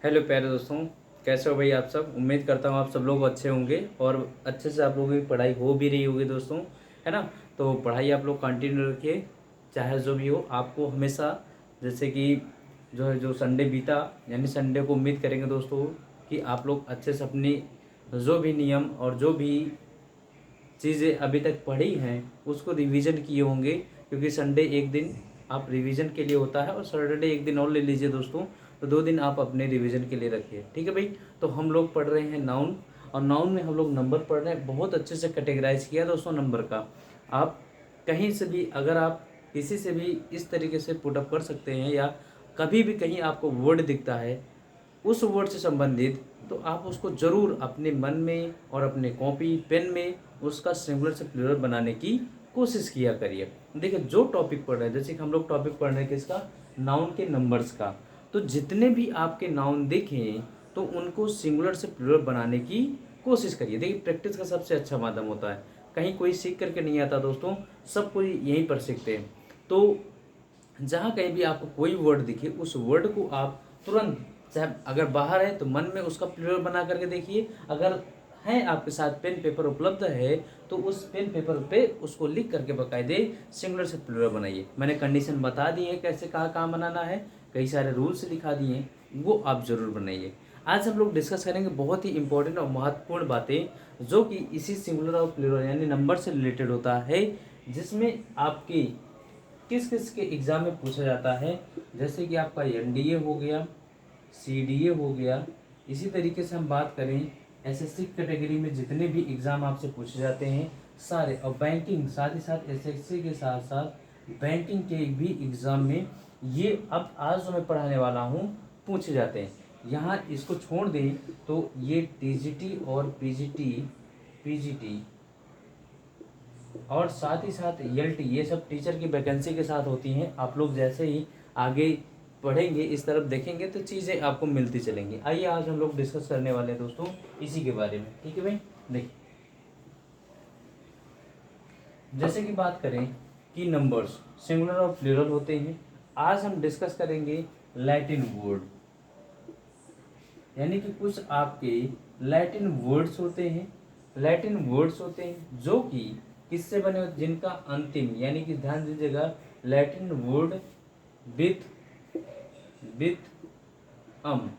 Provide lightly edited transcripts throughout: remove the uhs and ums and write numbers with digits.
Hello प्यारे दोस्तों, कैसे हो भाई आप सब। उम्मीद करता हूँ आप सब लोग अच्छे होंगे और अच्छे से आप लोगों की पढ़ाई हो भी रही होगी दोस्तों, है ना। तो पढ़ाई आप लोग कंटिन्यू रखिए, चाहे जो भी हो। आपको हमेशा जैसे कि जो है जो संडे बीता, यानी संडे को उम्मीद करेंगे दोस्तों कि आप लोग अच्छे से अपनी जो भी नियम और जो भी चीज़ें अभी तक पढ़ी हैं उसको रिवीजन किए होंगे, क्योंकि संडे एक दिन आप रिवीजन के लिए होता है और सैटरडे एक दिन और ले लीजिए दोस्तों। तो 2 दिन आप अपने रिवीजन के लिए रखिए, ठीक है भाई। तो हम लोग पढ़ रहे हैं नाउन, और नाउन में हम लोग नंबर पढ़ रहे हैं। बहुत अच्छे से कैटेगराइज किया दोस्तों नंबर का। आप कहीं से भी, अगर आप किसी से भी इस तरीके से पुटअप कर सकते हैं, या कभी भी कहीं आपको वर्ड दिखता है उस वर्ड से संबंधित, तो आप उसको ज़रूर अपने मन में और अपने कॉपी पेन में उसका सिंगुलर से प्लूरल बनाने की कोशिश किया करिए। देखिए जो टॉपिक पढ़ रहे हैं, जैसे कि हम लोग टॉपिक पढ़ रहे हैं किसका, नाउन के नंबर्स का। तो जितने भी आपके नाउन देखें तो उनको सिंगुलर से प्लूरल बनाने की कोशिश करिए। देखिए प्रैक्टिस का सबसे अच्छा माध्यम होता है, कहीं कोई सीख करके नहीं आता दोस्तों, सब कोई यहीं पर सीखते हैं। तो जहाँ कहीं भी आपको कोई वर्ड दिखे उस वर्ड को आप तुरंत, चाहे अगर बाहर है तो मन में उसका प्लूरल बना करके देखिए। अगर है आपके साथ पेन पेपर उपलब्ध है तो उस पेन पेपर पे उसको लिख करके बाकायदे सिंगुलर से प्लूरल बनाइए। मैंने कंडीशन बता दी है कैसे कहाँ कहाँ बनाना है, कई सारे रूल्स दिखा दिए हैं, वो आप ज़रूर बनाइए। आज हम लोग डिस्कस करेंगे बहुत ही इंपॉर्टेंट और महत्वपूर्ण बातें, जो कि इसी सिंगुलर और प्लूरल यानी नंबर से रिलेटेड होता है, जिसमें आपकी किस किस के एग्ज़ाम में पूछा जाता है। जैसे कि आपका एनडीए हो गया, सीडीए हो गया। इसी तरीके से हम बात करें एसएससी कैटेगरी में जितने भी एग्ज़ाम आपसे पूछे जाते हैं सारे, और बैंकिंग साथ ही साथ एसएससी के साथ साथ बैंकिंग के भी एग्ज़ाम में ये अब आज जो मैं पढ़ाने वाला हूँ पूछे जाते हैं। यहाँ इसको छोड़ दें तो ये टीजीटी और पीजीटी, पीजीटी और साथ ही साथ एलटी, ये सब टीचर की वैकेंसी के साथ होती हैं। आप लोग जैसे ही आगे पढ़ेंगे, इस तरफ देखेंगे, तो चीज़ें आपको मिलती चलेंगी। आइए आज हम लोग डिस्कस करने वाले हैं दोस्तों इसी के बारे में, ठीक है भाई। देखिए जैसे कि बात करें कि नंबर्स सिंगुलर और प्लूरल होते हैं, आज हम डिस्कस करेंगे लैटिन वर्ड, यानी कि कुछ आपके लैटिन वर्ड्स होते हैं। लैटिन वर्ड्स होते हैं जो कि किससे बने होते, जिनका अंतिम, यानी कि ध्यान दीजिएगा, Latin word with with um,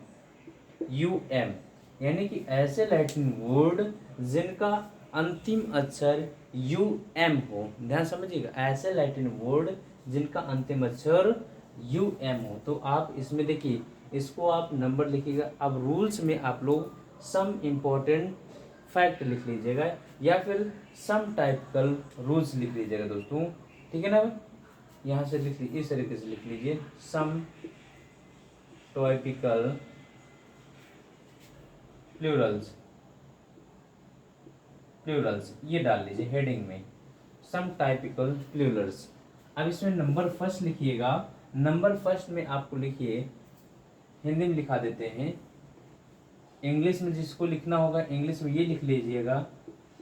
U M, यानी कि ऐसे लैटिन वर्ड जिनका अंतिम अक्षर यू एम हो। ध्यान समझिएगा, ऐसे लैटिन वर्ड जिनका अंतिम अक्षर यू एम हो। तो आप इसमें देखिए, इसको आप नंबर लिखिएगा। अब रूल्स में आप लोग सम इम्पोर्टेंट फैक्ट लिख लीजिएगा, या फिर सम टाइपिकल रूल्स लिख लीजिएगा दोस्तों, ठीक है ना। यहाँ से लिख लीजिए, इस तरीके से लिख लीजिए, सम टाइपिकल प्लूरल्स, प्लूरल्स ये डाल लीजिए हेडिंग में, सम टाइपिकल प्लूरल्स। अब इसमें नंबर फर्स्ट लिखिएगा। नंबर फर्स्ट में आपको लिखिए, हिंदी में लिखा देते हैं, इंग्लिश में जिसको लिखना होगा इंग्लिश में ये लिख लीजिएगा,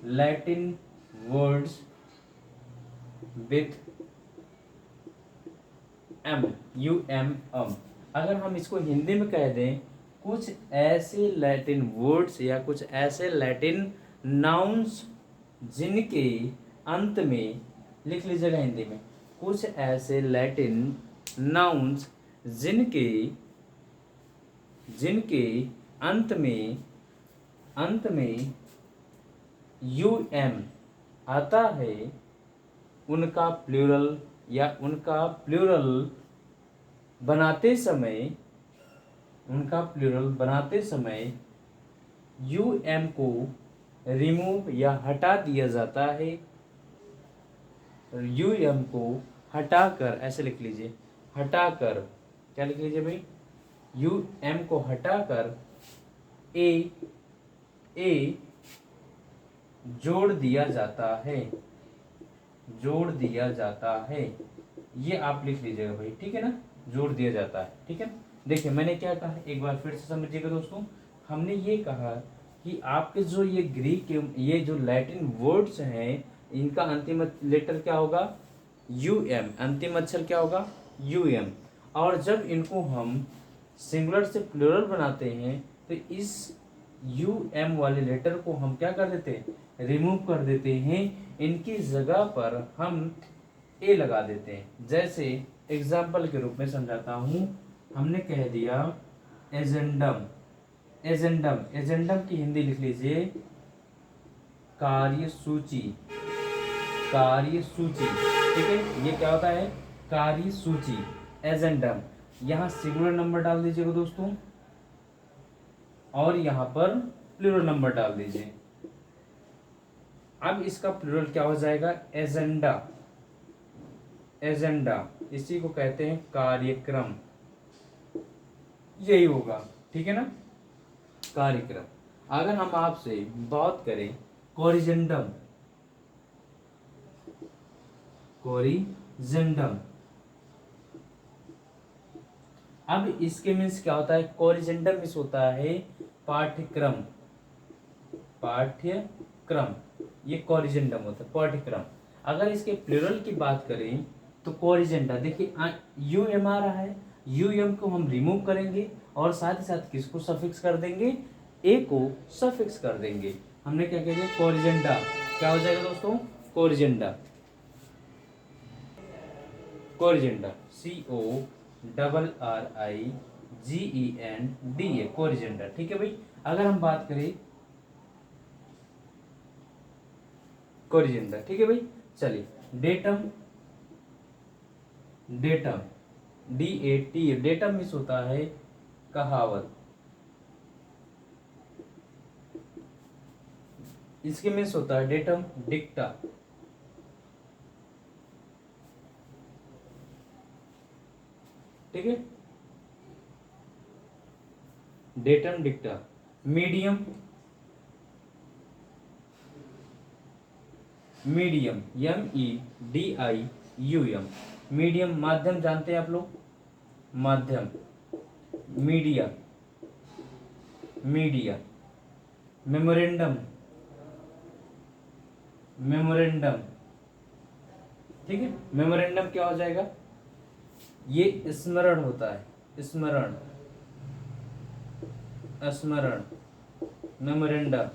Latin words with M, U M M. अगर हम इसको हिंदी में कह दें, कुछ ऐसे लैटिन वर्ड्स या कुछ ऐसे लैटिन नाउन्स जिनके अंत में, लिख लीजिएगा हिंदी में, कुछ ऐसे लैटिन नाउन्स जिनके जिनके अंत में यू एम आता है, उनका प्लूरल या उनका प्लूरल बनाते समय, उनका प्लूरल बनाते समय यू एम को रिमूव या हटा दिया जाता है। यू एम को हटाकर, ऐसे लिख लीजिए, हटाकर, क्या लिख लीजिए भाई, यू एम को हटाकर ए ए जोड़ दिया जाता है, जोड़ दिया जाता है। ये आप लिख लीजिएगा भाई, ठीक है ना, जोड़ दिया जाता है, ठीक है। देखिए मैंने क्या कहा, एक बार फिर से समझिएगा दोस्तों। हमने ये कहा कि आपके जो ये ग्रीक के ये जो लैटिन वर्ड्स हैं, इनका अंतिम लेटर क्या होगा, यू एम, अंतिम अक्षर क्या होगा, यू एम। और जब इनको हम सिंगुलर से प्लूरल बनाते हैं तो इस यू एम वाले लेटर को हम क्या कर देते हैं, रिमूव कर देते हैं। इनकी जगह पर हम ए लगा देते हैं। जैसे एग्जाम्पल के रूप में समझाता हूँ, हमने कह दिया एजेंडम। एजेंडम, एजेंडम की हिंदी लिख लीजिए कार्यसूची। कार्यसूची, ठीक है, ये क्या होता है, कार्यसूची, एजेंडम। यहाँ सिंगुलर नंबर डाल दीजिएगा दोस्तों और यहाँ पर प्लूरल नंबर डाल दीजिए। अब इसका प्लूरल क्या हो जाएगा, एजेंडा। एजेंडा, इसी को कहते हैं कार्यक्रम, यही होगा, ठीक है ना, कार्यक्रम। अगर हम आपसे बात करें कोरिजेंडम, कोरिजेंडम, अब इसके मीन्स क्या होता है, कोरिजेंडम मीन्स होता है पाठ्यक्रम। पाठ्यक्रम, ये कोरिजेंडम होता है, पाठ्यक्रम। अगर इसके प्लूरल की बात करें तो कोरिजेंडा, देखिए यू एम आ रहा है, यू एम को हम रिमूव करेंगे और साथ ही साथ किसको सफिक्स कर देंगे, ए को सफिक्स कर देंगे। हमने क्या कह दिया, कोरिजेंडा। क्या हो जाएगा दोस्तों, कोरिजेंडा। कोरिजेंडा, CORRIGENDA, कोरिजेंडा, ठीक है भाई। अगर हम बात करें कोरिजेंडा, ठीक है भाई, चलिए datum. Datum, DAT, datum means होता है कहावत। इसके मीन्स होता है डेटम डिक्टा, ठीक है, डेटम डिक्टा। मीडियम, मीडियम, MEDIUM, मीडियम, माध्यम जानते हैं आप लोग, माध्यम। Media, media. मेमोरेंडम, मेमोरेंडम, ठीक है, मेमोरेंडम क्या हो जाएगा, ये स्मरण होता है, स्मरण, स्मरण, मेमोरेंडम,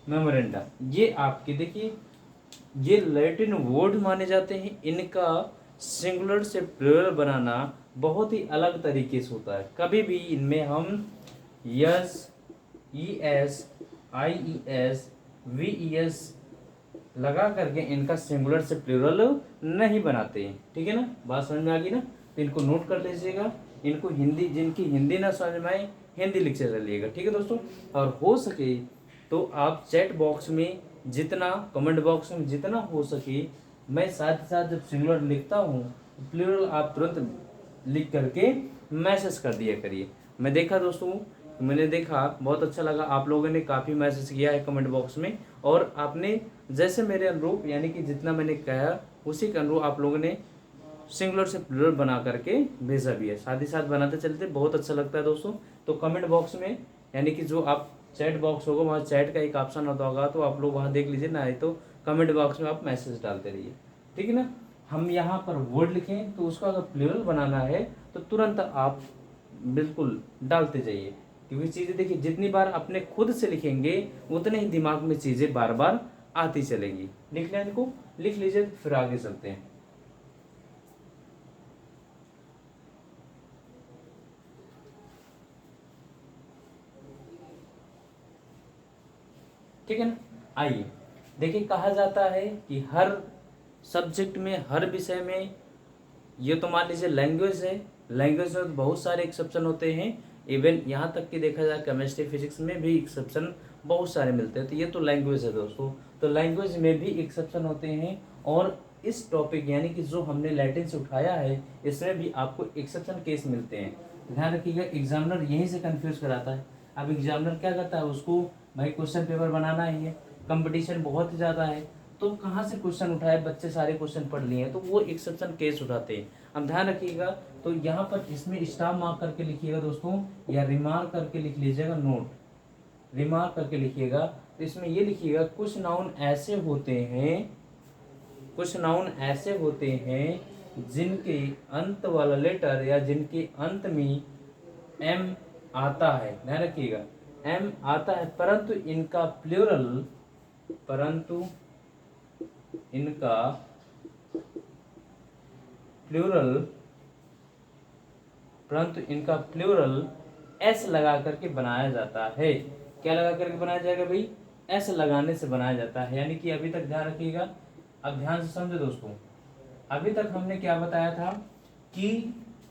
मेमोरेंडा। ये आपके देखिए ये लैटिन वर्ड माने जाते हैं, इनका सिंगुलर से प्लूरल बनाना बहुत ही अलग तरीके से होता है। कभी भी इनमें हम यस, ES, IES, VES लगा करके इनका सिंगुलर से प्लूरल नहीं बनाते हैं, ठीक है ना, बात समझ में आ गई ना। तो इनको नोट कर लीजिएगा, इनको हिंदी, जिनकी हिंदी ना समझ में आए हिंदी लिख से चलिएगा, ठीक है दोस्तों। और हो सके तो आप चैट बॉक्स में जितना, कमेंट बॉक्स में जितना हो सके, मैं साथ ही साथ जब सिंगुलर लिखता हूँ प्लूरल आप तुरंत लिख करके मैसेज कर दिया करिए। मैं देखा दोस्तों, मैंने देखा बहुत अच्छा लगा, आप लोगों ने काफ़ी मैसेज किया है कमेंट बॉक्स में, और आपने जैसे मेरे अनुरूप यानी कि जितना मैंने कहा उसी के अनुरूप आप लोगों ने सिंगुलर से प्लूरल बना करके भेजा भी है। साथ ही साथ बनाते चलते बहुत अच्छा लगता है दोस्तों। तो कमेंट बॉक्स में यानी कि जो आप चैट बॉक्स होगा वहाँ चैट का एक ऑप्शन होता होगा, तो आप लोग वहाँ देख लीजिए, ना है तो कमेंट बॉक्स में आप मैसेज डालते रहिए, ठीक है ना। हम यहाँ पर वर्ड लिखें तो उसका अगर प्लूरल बनाना है तो तुरंत आप बिल्कुल डालते जाइए, क्योंकि चीज़ें देखिए जितनी बार अपने खुद से लिखेंगे उतने ही दिमाग में चीज़ें बार बार आती चलेंगी। लिख लें, इनको लिख लीजिए, फिर आगे चलते हैं। ठीक है ना, आइए देखिए, कहा जाता है कि हर सब्जेक्ट में, हर विषय में, ये तो मान लीजिए लैंग्वेज है, लैंग्वेज में बहुत सारे एक्सेप्शन होते हैं। इवन यहाँ तक कि देखा जाए केमिस्ट्री फिजिक्स में भी एक्सेप्शन बहुत सारे मिलते हैं। तो ये तो लैंग्वेज है दोस्तों, तो लैंग्वेज में भी एक्सेप्शन होते हैं। और इस टॉपिक यानी कि जो हमने लैटिन से उठाया है इसमें भी आपको एक्सेप्शन केस मिलते हैं। ध्यान रखिएगा, एग्जामिनर यहीं से कंफ्यूज कराता है। अब एग्जामिनर क्या करता है, उसको भाई क्वेश्चन पेपर बनाना ही है, कंपटीशन बहुत ज़्यादा है, तो कहाँ से क्वेश्चन उठाए, बच्चे सारे क्वेश्चन पढ़ लिए हैं, तो वो एक्सेप्शन केस उठाते हैं। अब ध्यान रखिएगा, तो यहाँ पर इसमें स्टार मार्क करके लिखिएगा दोस्तों, या रिमार्क करके लिख लीजिएगा, नोट रिमार्क करके लिखिएगा। तो इसमें ये लिखिएगा, कुछ नाउन ऐसे होते हैं, कुछ नाउन ऐसे होते हैं जिनके अंत वाला लेटर या जिनके अंत में एम आता है, ध्यान रखिएगा एम आता है, परंतु इनका प्लूरल, परंतु इनका प्लूरल, परंतु इनका प्लूरल एस लगा करके बनाया जाता है। क्या लगा करके बनाया जाएगा भाई? एस लगाने से बनाया जाता है। यानी कि अभी तक ध्यान रखिएगा, अब ध्यान से समझो दोस्तों, अभी तक हमने क्या बताया था कि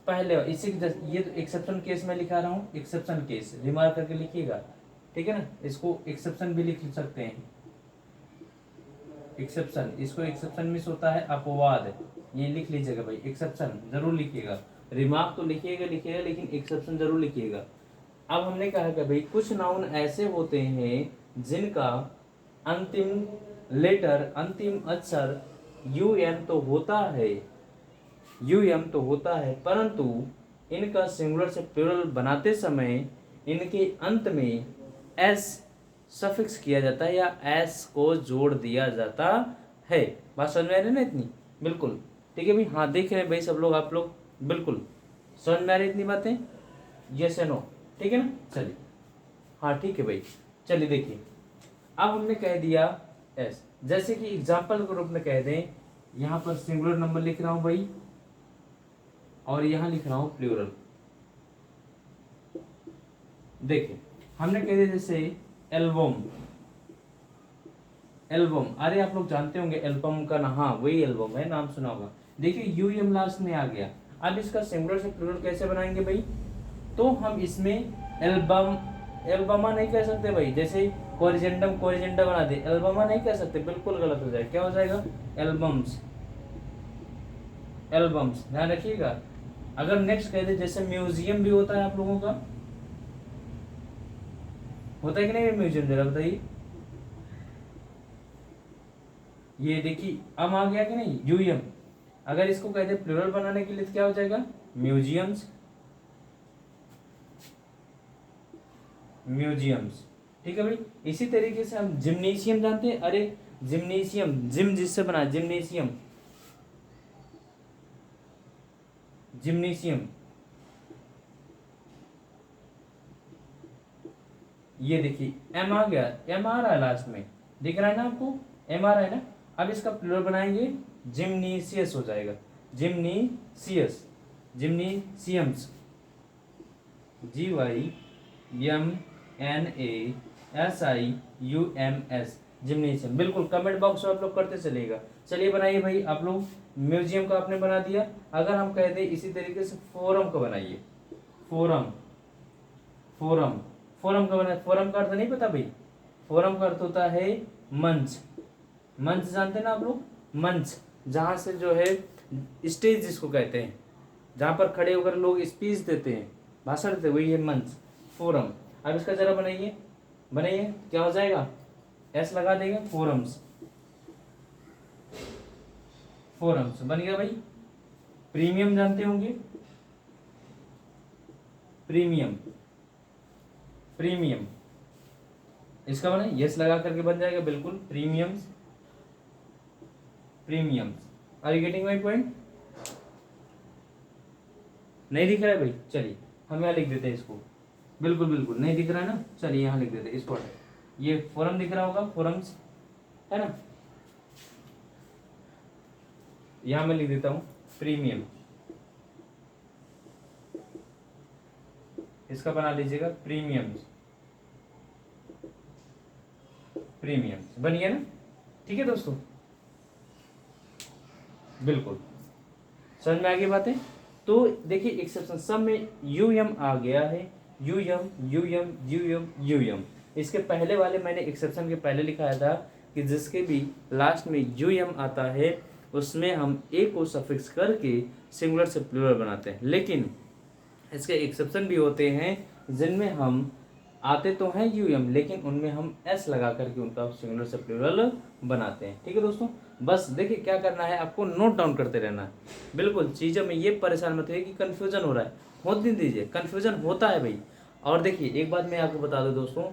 पहले इसी ये तो एक्सेप्शन केस में लिखा रहा हूँ, एक्सेप्शन केस रिमार्क करके लिखिएगा, ठीक है ना। इसको एक्सेप्शन भी लिख सकते हैं, एक्सेप्शन, इसको एक्सेप्शन मिस होता है अपवाद, ये लिख लीजिएगा भाई, एक्सेप्शन जरूर लिखिएगा, रिमार्क तो लिखिएगा लेकिन एक्सेप्शन जरूर लिखिएगा। अब हमने कहा कि भाई कुछ नाउन ऐसे होते हैं जिनका अंतिम लेटर, अंतिम अक्षर यूएम तो होता है, यूएम तो होता है, परंतु इनका सिंगुलर से प्लूरल बनाते समय इनके अंत में एस सफिक्स किया जाता है या एस को जोड़ दिया जाता है। बात समझ में आ रही है ना इतनी? बिल्कुल ठीक है भाई। हाँ देख रहे हैं भाई सब लोग, आप लोग बिल्कुल समझ में आ रही इतनी बातें? यस या नो? ठीक है ना, चलिए हाँ ठीक है भाई। चलिए देखिए, अब हमने कह दिया एस, जैसे कि एग्जाम्पल के रूप में कह दें, यहाँ पर सिंगुलर नंबर लिख रहा हूँ भाई और यहाँ लिख रहा हूँ प्लूरल। देखिए हमने कह दिया जैसे एल्बम, एल्बम, अरे आप लोग जानते होंगे एल्बम का ना, हाँ वही एल्बम है, नाम सुना होगा। देखिए यूएम लास्ट में आ गया, अब इसका सिंगुलर से प्लूरल कैसे बनाएंगे भाई? तो हम इसमें एल्बम, एल्बमा नहीं कह सकते भाई, जैसे कोरिजेंडम कोरिजेंडा बना दे, एल्बमा नहीं कह सकते, बिल्कुल गलत हो जाएगा। क्या हो जाएगा? एल्बम्स, एल्बम्स, ध्यान रखिएगा। अगर नेक्स्ट कह दे जैसे म्यूजियम भी होता है, आप लोगों का होता है कि नहीं म्यूजियम, जरा बताइए। ये देखिए अब आ गया कि नहीं यूएम, अगर इसको कह दे प्लूरल बनाने के लिए तो क्या हो जाएगा? म्यूजियम्स, म्यूजियम्स, ठीक है भाई। इसी तरीके से हम जिम्नेशियम जानते हैं, अरे जिम्नेशियम, जिम जिससे बना, जिम्नेशियम, जिम्नेशियम, ये देखिए एम आ गया, एम आ रहा है लास्ट में, दिख रहा है ना आपको, एम आ रहा है ना। अब इसका प्लूरल बनाएंगे, जिम्नीसियस हो जाएगा, जिम्नीसियस, जिम्नीशियम्स, GYMNASIUMS, जिम्नेशियम। बिल्कुल कमेंट बॉक्स में आप लोग करते चलेगा। चलिए बनाइए भाई आप लोग, म्यूजियम का आपने बना दिया। अगर हम कह दें इसी तरीके से फोरम का बनाइए, फोरम, फोरम, फोरम का बना, फोरम का अर्थ नहीं पता भाई? फोरम का अर्थ होता है मंच, मंच जानते हैं ना आप लोग? मंच, जहाँ से जो है स्टेज जिसको कहते हैं, जहाँ पर खड़े होकर लोग स्पीच देते हैं, भाषण देते, वही है मंच, फोरम। अब इसका जरा बनाइए, बनाइए, क्या हो जाएगा? एस लगा देंगे, फोरम्स, फोरम्स बन गया भाई। प्रीमियम जानते होंगे, प्रीमियम, प्रीमियम, इसका बना यस लगा करके बन जाएगा, बिल्कुल premiums, premiums. Are you getting my point? नहीं दिख रहा है भाई? चलिए हम यहाँ लिख देते हैं इसको, बिल्कुल बिल्कुल नहीं दिख रहा है ना, चलिए यहाँ लिख देते हैं इसको। ये फोरम दिख रहा होगा, फोरम्स है ना, यहाँ मैं लिख देता हूँ प्रीमियम, इसका बना लीजिएगा प्रीमियम्स, प्रीमियम्स बन गया ना। ठीक है दोस्तों, बिल्कुल समझ में आ गई बातें। तो देखिए एक्सेप्शन सब में यूएम आ गया है, यूएम यूएम यूएम यूएम। इसके पहले वाले मैंने एक्सेप्शन के पहले लिखाया था कि जिसके भी लास्ट में यूएम आता है उसमें हम ए को सफिक्स करके सिंगुलर से प्लूरल बनाते हैं। लेकिन इसके एक्सेप्शन भी होते हैं जिनमें हम आते तो हैं यूएम लेकिन उनमें हम एस लगा करके उनका सिंगुलर से प्लूरल बनाते हैं। ठीक है दोस्तों, बस देखिए क्या करना है, आपको नोट डाउन करते रहना है। बिल्कुल चीज़ों में ये परेशान मत होइए कि कन्फ्यूजन हो रहा है, होने दीजिए, कन्फ्यूजन होता है भाई। और देखिए एक बात मैं आपको बता दूं दोस्तों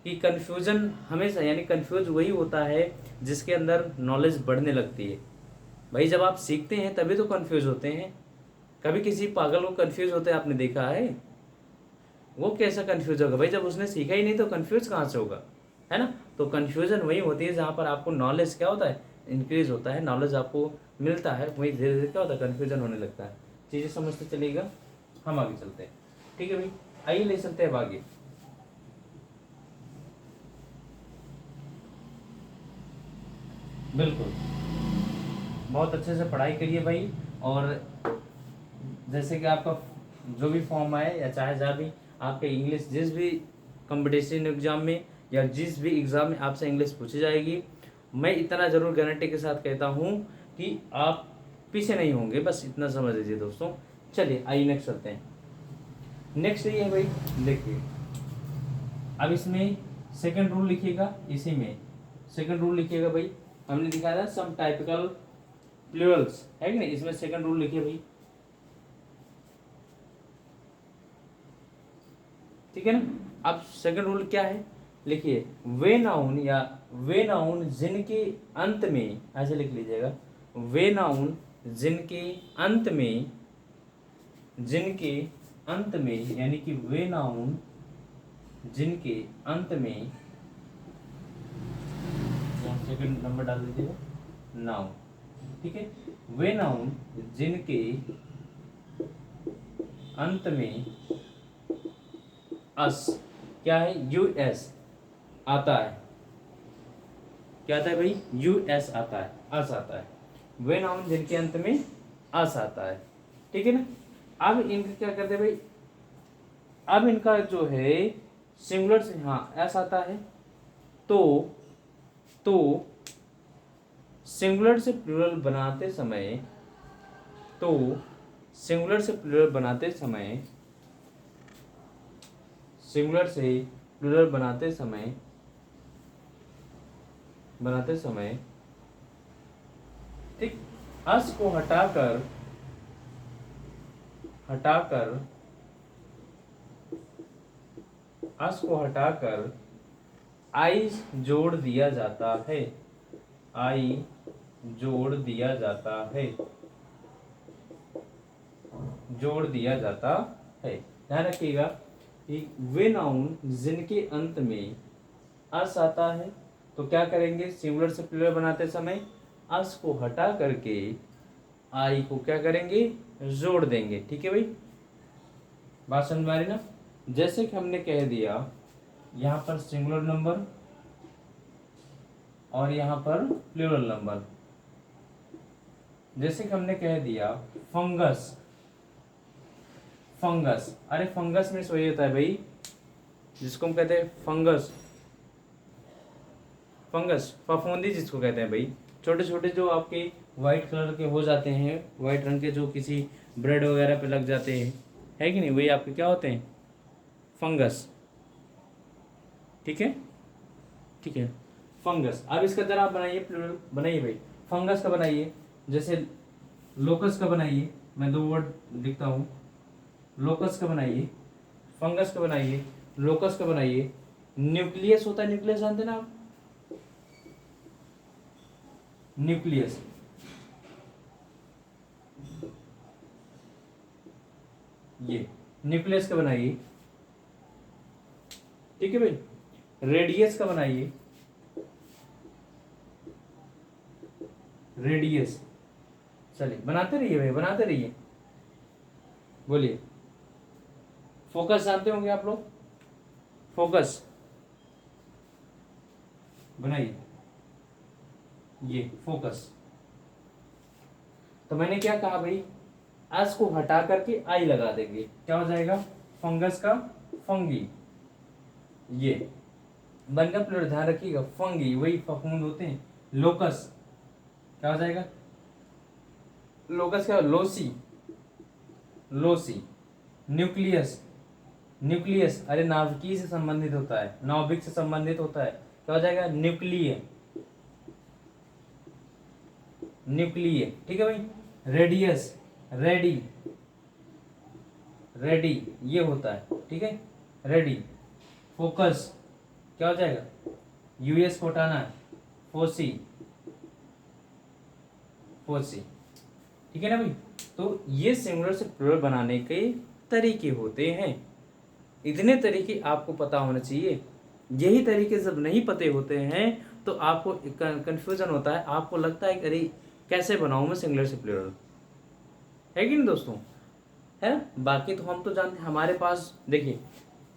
कि कन्फ्यूजन हमेशा, यानी कन्फ्यूज वही होता है जिसके अंदर नॉलेज बढ़ने लगती है। भाई जब आप सीखते हैं तभी तो कंफ्यूज होते हैं। कभी किसी पागल को कंफ्यूज होते आपने देखा है? वो कैसा कंफ्यूज होगा भाई, जब उसने सीखा ही नहीं तो कंफ्यूज कहाँ से होगा, है ना। तो कंफ्यूजन वही होती है जहाँ पर आपको नॉलेज क्या होता है, इंक्रीज होता है, नॉलेज आपको मिलता है, वही धीरे धीरे क्या होता है, कन्फ्यूजन होने लगता है। चीज़ें समझते चलिएगा, हम आगे चलते हैं। ठीक है भाई, आइए ले चलते हैं अब आगे। बिल्कुल, बहुत अच्छे से पढ़ाई करिए भाई। और जैसे कि आपका जो भी फॉर्म आए या चाहे जहाँ भी आपके इंग्लिश जिस भी कंपटीशन एग्जाम में या जिस भी एग्ज़ाम में आपसे इंग्लिश पूछी जाएगी, मैं इतना ज़रूर गारंटी के साथ कहता हूँ कि आप पीछे नहीं होंगे, बस इतना समझ लीजिए दोस्तों। चलिए आइए नेक्स्ट चलते हैं। नेक्स्ट ये है भाई, देखिए अब इसमें सेकंड रूल लिखिएगा, इसी में सेकंड रूल लिखिएगा भाई। हमने दिखाया था सम टाइपिकल प्लूरल्स, है कि नहीं, इसमें सेकंड रूल लिखिए भाई। ठीक है ना। अब सेकंड रूल क्या है, लिखिए वे नाउन या वे नाउन जिनके अंत में, ऐसे लिख लीजिएगा, वे नाउन जिनके अंत में, जिनके अंत में, यानी कि वे नाउन जिनके अंत में, सेकंड नंबर डाल दीजिएगा, नाउन। ठीक है, वे नाउन जिनके अंत में अस, क्या है, यूएस आता है, क्या आता है भाई, यूएस आता है, अस आता है। वे नाउन जिनके अंत में अस आता है, ठीक है ना। अब इनका क्या करते हैं भाई, अब इनका जो है सिंगुलर से, हाँ एस आता है, तो सिंगुलर से प्लूरल बनाते समय, तो सिंगुलर से प्लूरल बनाते समय, सिंगुलर से प्लूरल बनाते समय, ठीक, अस को हटाकर अस को हटाकर आई जोड़ दिया जाता है, आई जोड़ दिया जाता है, जोड़ दिया जाता है। ध्यान रखिएगा कि वे नाउन जिनके अंत में अस आता है, तो क्या करेंगे, सिंगुलर से प्लूरल बनाते समय अस को हटा करके आई को क्या करेंगे, जोड़ देंगे। ठीक है भाई, बात समझ में आ रही ना। जैसे कि हमने कह दिया यहाँ पर सिंगुलर नंबर और यहाँ पर प्लूरल नंबर, जैसे कि हमने कह दिया फंगस, फंगस, अरे फंगस में वही होता है भाई जिसको हम कहते हैं फंगस, फंगस फफूंदी जिसको कहते हैं भाई, छोटे छोटे जो आपके वाइट कलर के हो जाते हैं, वाइट रंग के, जो किसी ब्रेड वगैरह पे लग जाते हैं, है कि नहीं, वही आपके क्या होते हैं, फंगस। ठीक है, ठीक है, फंगस। अब इसका जरा आप बनाइए, प्लूरल बनाइए भाई, फंगस का बनाइए, जैसे लोकस का बनाइए, मैं दो वर्ड लिखता हूँ, लोकस का बनाइए, फंगस का बनाइए, लोकस का बनाइए। न्यूक्लियस होता है, न्यूक्लियस जानते ना आप, न्यूक्लियस, ये न्यूक्लियस का बनाइए। ठीक है भाई, रेडियस का बनाइए, रेडियस। चलिए बनाते रहिए भाई, बनाते रहिए, बोलिए। फोकस जानते होंगे आप लोग, फोकस बनाइए, ये फोकस। तो मैंने क्या कहा भाई, एस को हटा करके आई लगा देंगे, क्या हो जाएगा, फंगस का फंगी, ये बनकर प्लूरल, ध्यान रखिएगा, फंगी वही फफूंद होते हैं। लोकस क्या हो जाएगा, लोकस क्या, लोसी, लोसी। न्यूक्लियस, न्यूक्लियस अरे नाभिकीय से संबंधित होता है, नाभिक से संबंधित होता है, क्या हो जाएगा, न्यूक्लिय, न्यूक्लिय। ठीक है भाई, रेडियस, रेडी, रेडी ये होता है, ठीक है, रेडी। फोकस क्या हो जाएगा, यूएस को हटाना है, फोसी, होसी। ठीक है ना भाई। तो ये सिंगुलर से प्लूरल बनाने के तरीके होते हैं। इतने तरीके आपको पता होना चाहिए। यही तरीके जब नहीं पते होते हैं तो आपको कंफ्यूजन होता है, आपको लगता है कि अरे कैसे बनाऊं मैं सिंगुलर से प्लूरल, है कि नहीं दोस्तों, है ना। बाकी तो हम तो जानते हैं, हमारे पास देखिए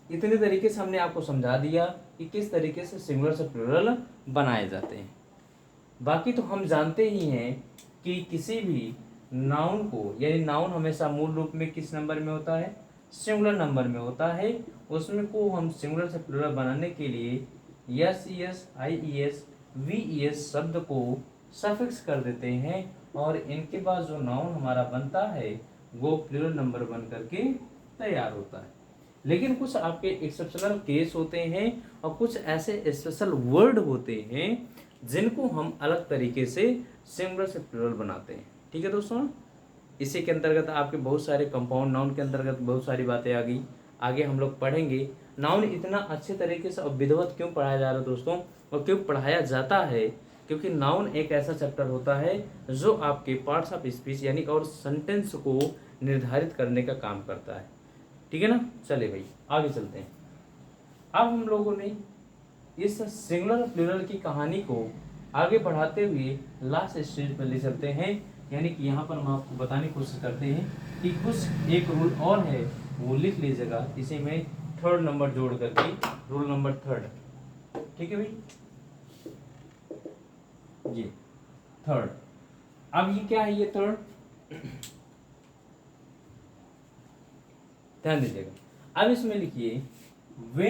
इतने तरीके से हमने आपको समझा दिया कि किस तरीके से सिंगुलर से प्लूरल बनाए जाते हैं। बाकी तो हम जानते ही हैं कि किसी भी नाउन को, यानी नाउन हमेशा मूल रूप में किस नंबर में होता है, सिंगुलर नंबर में होता है। उसमें को हम सिंगुलर से प्लूरल बनाने के लिए S E S I E S V E S शब्द को सफिक्स कर देते हैं और इनके बाद जो नाउन हमारा बनता है वो प्लूरल नंबर बन करके तैयार होता है। लेकिन कुछ आपके एक्सेप्शनल केस होते हैं और कुछ ऐसे स्पेशल वर्ड होते हैं जिनको हम अलग तरीके से सिंगुलर से प्लूरल बनाते हैं। ठीक है दोस्तों, इसी के अंतर्गत आपके बहुत सारे कंपाउंड नाउन के अंतर्गत बहुत सारी बातें आ गई, आगे हम लोग पढ़ेंगे। नाउन इतना अच्छे तरीके से और विधिवत क्यों पढ़ाया जा रहा है दोस्तों, और क्यों पढ़ाया जाता है, क्योंकि नाउन एक ऐसा चैप्टर होता है जो आपके पार्ट्स ऑफ स्पीच यानी और सेंटेंस को निर्धारित करने का काम करता है। ठीक है ना। चले भाई आगे चलते हैं। अब हम लोगों ने इस सिंगुलर प्लूरल की कहानी को आगे बढ़ाते हुए लास्ट स्टेज पर ले चलते हैं, यानी कि यहाँ पर हम आपको बताने की कोशिश करते हैं कि कुछ एक रूल और है, वो लिख लीजिएगा इसी में थर्ड नंबर जोड़ करके, रूल नंबर 3। ठीक है भाई, ये थर्ड। अब ये क्या है, ये थर्ड, ध्यान दीजिएगा। अब इसमें लिखिए वे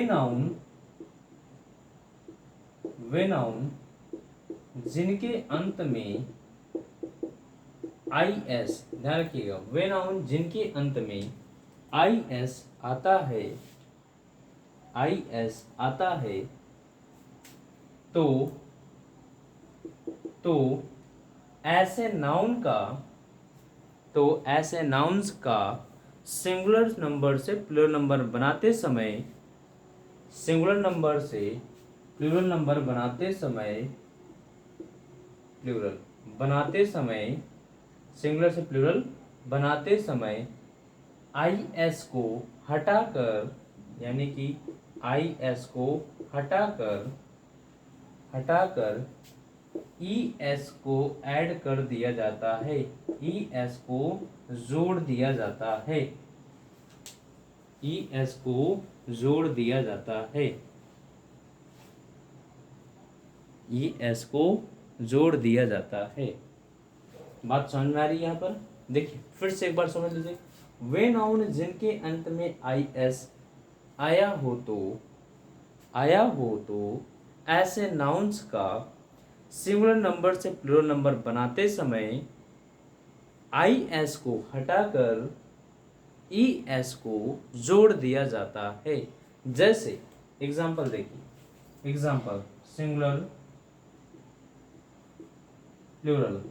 नाउन जिनके अंत में आई एस, ध्यान रखिएगा, वे नाउन जिनके अंत में आई एस आता है, आई एस आता है, तो ऐसे नाउन्स का सिंगुलर नंबर से प्लूरल नंबर बनाते समय, सिंगुलर नंबर से प्लूरल नंबर बनाते समय सिंगुलर से प्लूरल बनाते समय आई एस को हटाकर, यानी कि आई एस को हटाकर ई एस को ऐड कर दिया जाता है, ई एस को जोड़ दिया जाता है, ई एस को जोड़ दिया जाता है, ई एस को जोड़ दिया जाता है। बात समझ में आ रही है यहाँ पर? देखिए फिर से एक बार समझ लीजिए। वे नाउन जिनके अंत में आई एस आया हो तो ऐसे नाउन्स का सिंगुलर नंबर से प्लूरल नंबर बनाते समय आई एस को हटाकर ई एस को जोड़ दिया जाता है। जैसे एग्जाम्पल देखिए, एग्जाम्पल सिंगुलर प्लूरल।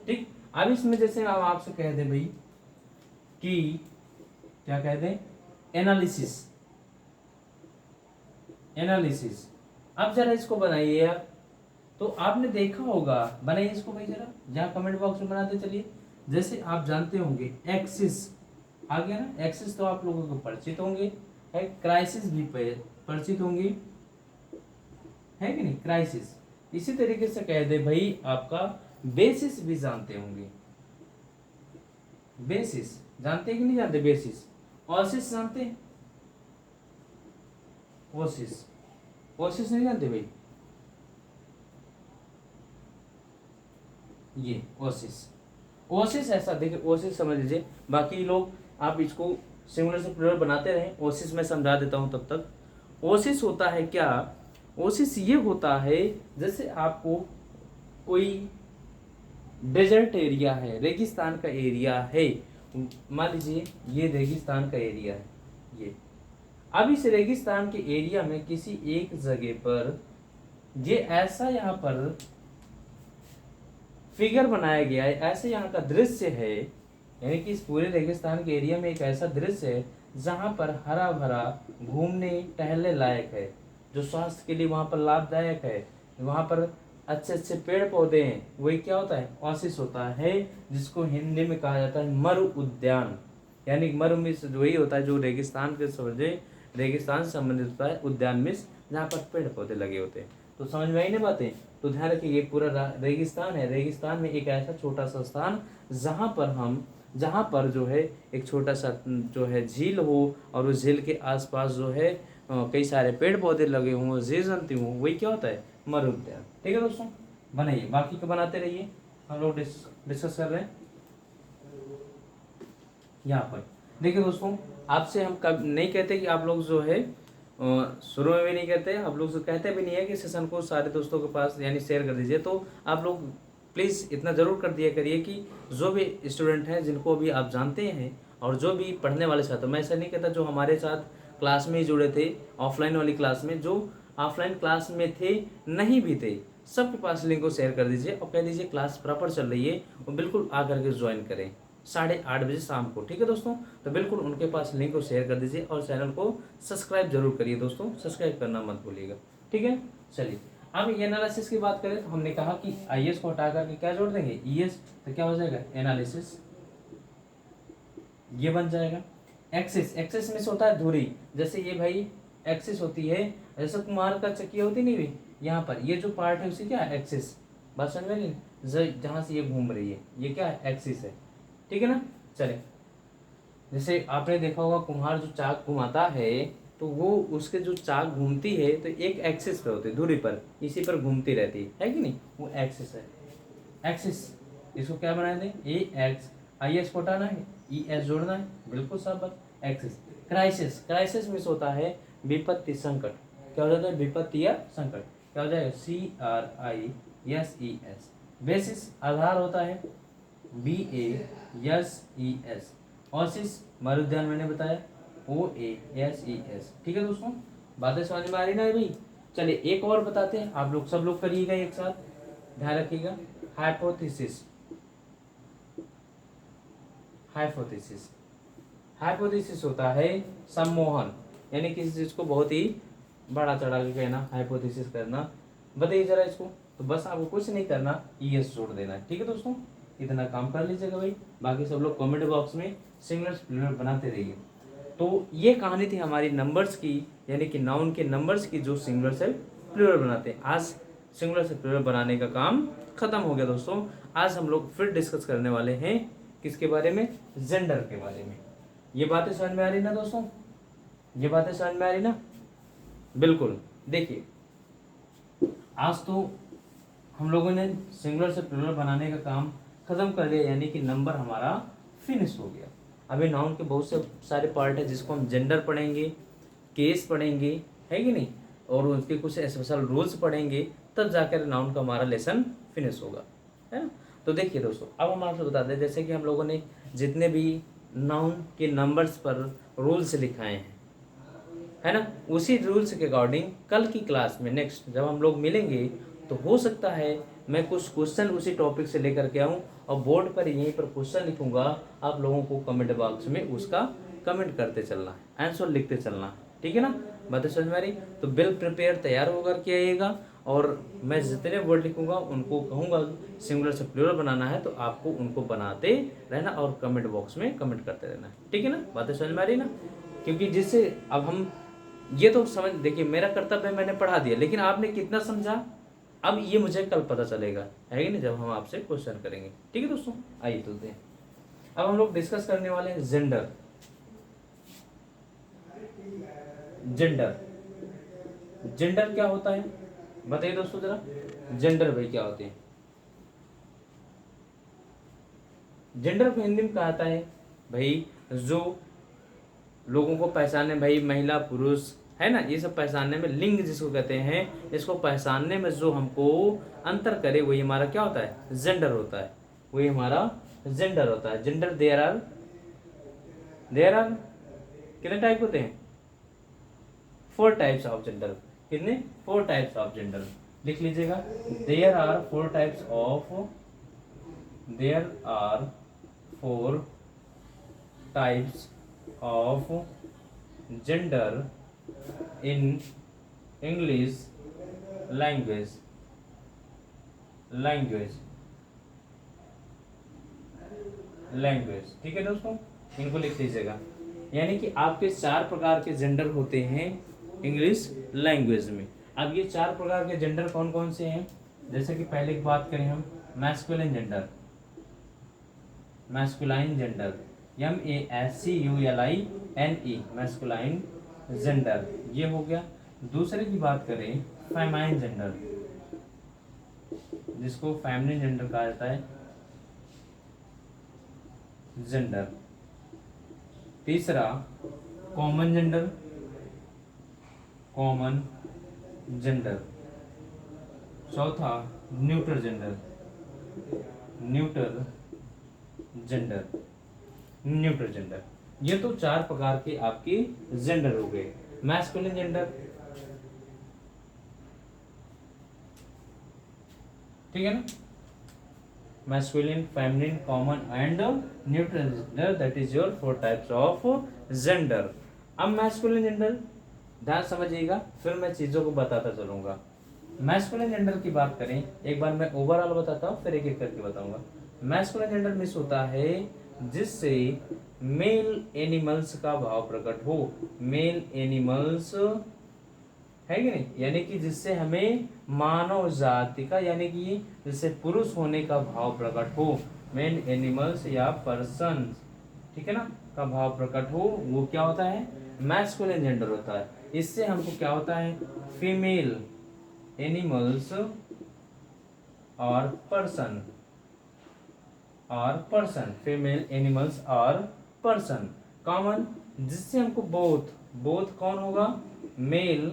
ठीक, अब इसमें जैसे हम आपसे कह दें भाई कि क्या कह दें, एनालिसिस। अब जरा इसको बनाइए यार, तो आपने देखा होगा, बनाइए इसको भाई जरा, जहाँ कमेंट बॉक्स में बनाते चलिए। जैसे आप जानते होंगे एक्सिस आ गया ना, एक्सिस तो आप लोगों को परिचित होंगे, है, क्राइसिस भी परिचित होंगे, है कि नहीं, क्राइसिस। इसी तरीके से कह दे भाई आपका बेसिस भी जानते होंगे, बेसिस जानते हैं कि नहीं जानते, बेसिस। ऑसिस जानते हैं, ओसिस नहीं जानते भाई, ये ओसिस ऐसा देखिए, ओसिस समझ लीजिए। बाकी लोग आप इसको सिंगुलर से प्लूरल बनाते रहें, ओसिस में समझा देता हूं तब तक। ओसिस होता है क्या, ओसिस ये होता है जैसे आपको कोई डेजर्ट एरिया है, रेगिस्तान का एरिया है, मान लीजिए ये रेगिस्तान का एरिया है ये। अब इस रेगिस्तान के एरिया में किसी एक जगह पर ये ऐसा यहाँ पर फिगर बनाया गया है, ऐसे यहाँ का दृश्य है, यानी कि इस पूरे रेगिस्तान के एरिया में एक ऐसा दृश्य है जहाँ पर हरा भरा घूमने टहलने लायक है, जो स्वास्थ्य के लिए वहाँ पर लाभदायक है, वहाँ पर अच्छे अच्छे पेड़ पौधे हैं वही क्या होता है, ओसिस होता है, जिसको हिंदी में कहा जाता है मरु उद्यान। यानी मरु में वही होता है जो रेगिस्तान के समझे, रेगिस्तान से संबंधित होता है, उद्यान में जहाँ पर पेड़ पौधे लगे होते हैं। तो समझ में आई ना बातें। तो ध्यान रखिए ये पूरा रेगिस्तान है, रेगिस्तान में एक ऐसा छोटा सा स्थान जहाँ पर जो है एक छोटा सा जो है झील हो, और उस झील के आसपास जो है कई सारे पेड़ पौधे लगे हों, जीव जंतु हों, वही क्या होता है, मरु उद्यान। ठीक है दोस्तों, बनाइए, बाकी को बनाते रहिए, हम लोग डिस्कस कर रहे हैं। यहाँ पर देखिए दोस्तों, आपसे हम कब नहीं कहते कि आप लोग जो है शुरू में भी नहीं कहते, आप लोग जो कहते भी नहीं है कि सेशन को सारे दोस्तों के पास यानी शेयर कर दीजिए। तो आप लोग प्लीज़ इतना ज़रूर कर दिया करिए कि जो भी स्टूडेंट हैं जिनको भी आप जानते हैं और जो भी पढ़ने वाले छात्र, मैं ऐसा नहीं कहता जो हमारे साथ क्लास में ही जुड़े थे ऑफलाइन वाली क्लास में, जो ऑफलाइन क्लास में थे नहीं भी थे, सबके पास लिंक को शेयर कर दीजिए और कह दीजिए क्लास प्रॉपर चल रही है और बिल्कुल आकर के ज्वाइन करें 8:30 बजे शाम को। ठीक है दोस्तों, तो बिल्कुल उनके पास लिंक को शेयर कर दीजिए और चैनल को सब्सक्राइब जरूर करिए दोस्तों, सब्सक्राइब करना मत भूलिएगा। ठीक है, चलिए अब एनालिसिस की बात करें तो हमने कहा कि आईएस को हटा करके क्या जोड़ देंगे, ईएस, तो क्या हो जाएगा एनालिसिस, ये बन जाएगा। एक्सिस, एक्सिस में से होता है धुरी, जैसे ये भाई एक्सिस होती है, जैसे कुम्हार का चक्की होती नहीं भी, यहाँ पर ये जो पार्ट है उसी क्या है एक्सिस, बात समझ में नहीं, जहाँ से ये घूम रही है ये क्या है एक्सिस है। ठीक है ना, चले, जैसे आपने देखा होगा कुम्हार जो चाक घुमाता है तो वो उसके जो चाक घूमती है तो एक एक्सिस पे होती है, धुरी पर, इसी पर घूमती रहती है कि नहीं, वो एक्सिस है। एक्सिस, इसको क्या बना दें, ए एक्स, आई एस को हटाना है, ई एस जोड़ना है, बिल्कुल सब बात। एक्सिस, क्राइसिस, क्राइसिस में होता है विपत्ति संकट, क्या हो जाता है विपत्ति या संकट, क्या हो जाएगा CRISES। बेसिस, आधार होता है BASES। ओसिस, मरुद्यान मैंने बताया OASES। ठीक है दोस्तों, बातें समझ में आ रही ना भाई। चलिए एक और बताते हैं, आप लोग सब लोग करिएगा एक साथ, ध्यान रखिएगा। हाइपोथेसिस, हाइपोथेसिस, हाइपोथेसिस होता है सम्मोहन, यानी किसी चीज को बहुत ही बड़ा चढ़ा के कहना, हाइपोथेसिस करना। बताइए जरा इसको, तो बस आपको कुछ नहीं करना, ईएस जोड़ देना है। ठीक है दोस्तों, इतना काम कर लीजिएगा भाई, बाकी सब लोग कमेंट बॉक्स में सिंगुलर प्लूरल बनाते रहिए। तो ये कहानी थी हमारी नंबर्स की, यानी कि नाउन के नंबर्स की जो सिंगुलर से प्लूरल बनाते हैं। आज सिंगुलर से प्लूरल बनाने का काम खत्म हो गया दोस्तों। आज हम लोग फिर डिस्कस करने वाले हैं किसके बारे में, जेंडर के बारे में। ये बातें समझ में आ रही ना दोस्तों, ये बातें समझ में आ रही ना, बिल्कुल। देखिए आज तो हम लोगों ने सिंगुलर से प्लूरल बनाने का काम खत्म कर लिया, यानी कि नंबर हमारा फिनिश हो गया। अभी नाउन के बहुत से सारे पार्ट है जिसको हम जेंडर पढ़ेंगे, केस पढ़ेंगे, है कि नहीं, और उसके कुछ स्पेशल रूल्स पढ़ेंगे, तब जाकर नाउन का हमारा लेसन फिनिश होगा, है ना। तो देखिए दोस्तों, अब हम आपसे बता दें, जैसे कि हम लोगों ने जितने भी नाउन के नंबर्स पर रूल्स लिखाए हैं, है ना, उसी रूल्स के अकॉर्डिंग कल की क्लास में नेक्स्ट जब हम लोग मिलेंगे तो हो सकता है मैं कुछ क्वेश्चन उसी टॉपिक से लेकर के आऊँ और बोर्ड पर यहीं पर क्वेश्चन लिखूंगा, आप लोगों को कमेंट बॉक्स में उसका कमेंट करते चलना है, आंसर लिखते चलना है। ठीक है ना, बातें समझ में आ रही, तो बिल प्रिपेयर तैयार होकर के आइएगा, और मैं जितने वर्ड लिखूंगा उनको कहूँगा सिंगुलर से प्लूरल बनाना है, तो आपको उनको बनाते रहना और कमेंट बॉक्स में कमेंट करते रहना है। ठीक है ना, बातें समझ में आ रही ना, क्योंकि जिससे अब हम ये तो समझ, देखिए मेरा कर्तव्य मैंने पढ़ा दिया, लेकिन आपने कितना समझा अब ये मुझे कल पता चलेगा, है कि नहीं, जब हम आपसे क्वेश्चन करेंगे। ठीक है दोस्तों, आइए तो दें, अब हम लोग डिस्कस करने वाले हैं जेंडर। जेंडर, जेंडर क्या होता है बताइए दोस्तों जरा, जेंडर भाई क्या होते हैं। जेंडर को हिंदी में कहा जाता है भाई जो लोगों को पहचानने, भाई महिला पुरुष, है ना, ये सब पहचानने में, लिंग जिसको कहते हैं, इसको पहचानने में जो हमको अंतर करे वही हमारा क्या होता है, जेंडर होता है, वही हमारा जेंडर होता है। जेंडर देयर आर कितने टाइप होते हैं, 4 टाइप्स ऑफ जेंडर। कितने, 4 टाइप्स ऑफ जेंडर, लिख लीजिएगा। There are 4 types of, there are 4 types of gender in English language। Language, language. ठीक है दोस्तों, इनको लिख लीजिएगा। यानी कि आपके 4 प्रकार के जेंडर होते हैं इंग्लिश लैंग्वेज में। अब ये 4 प्रकार के जेंडर कौन कौन से हैं? जैसे कि पहले की बात करें हम, masculine gender, masculine gender, MASCULINE, masculine gender, ये हो गया। दूसरे की बात करें फेमाइन जेंडर, जिसको फेमिनिन जेंडर कहा जाता है, जेंडर। तीसरा कॉमन जेंडर, कॉमन जेंडर। चौथा neutral gender, neutral gender, neutral gender. ये तो 4 प्रकार के आपके जेंडर हो गए। मैस्कुलिन जेंडर, ठीक है ना, masculine, feminine, common and neutral gender, that is your 4 types of gender. अब मैस्कुलिन जेंडर ध्यान समझिएगा, फिर मैं चीजों को बताता चलूंगा। मैस्कुलिन जेंडर की बात करें, एक बार मैं ओवरऑल बताता हूँ, फिर एक एक करके बताऊंगा। मैस्कुलिन जेंडर मिस होता है जिससे मेल एनिमल्स का भाव प्रकट हो, मेल एनिमल्स है कि नहीं, यानी कि जिससे हमें मानव जाति का, यानी कि जिससे पुरुष होने का भाव प्रकट हो, मेन एनिमल्स या पर्सन, ठीक है ना, का भाव प्रकट हो, वो क्या होता है? मैस्कुलिन जेंडर होता है। इससे हमको क्या होता है? फीमेल एनिमल्स और पर्सन, और पर्सन, फीमेल एनिमल्स और पर्सन। कॉमन, जिससे हमको बोथ, बोथ कौन होगा? मेल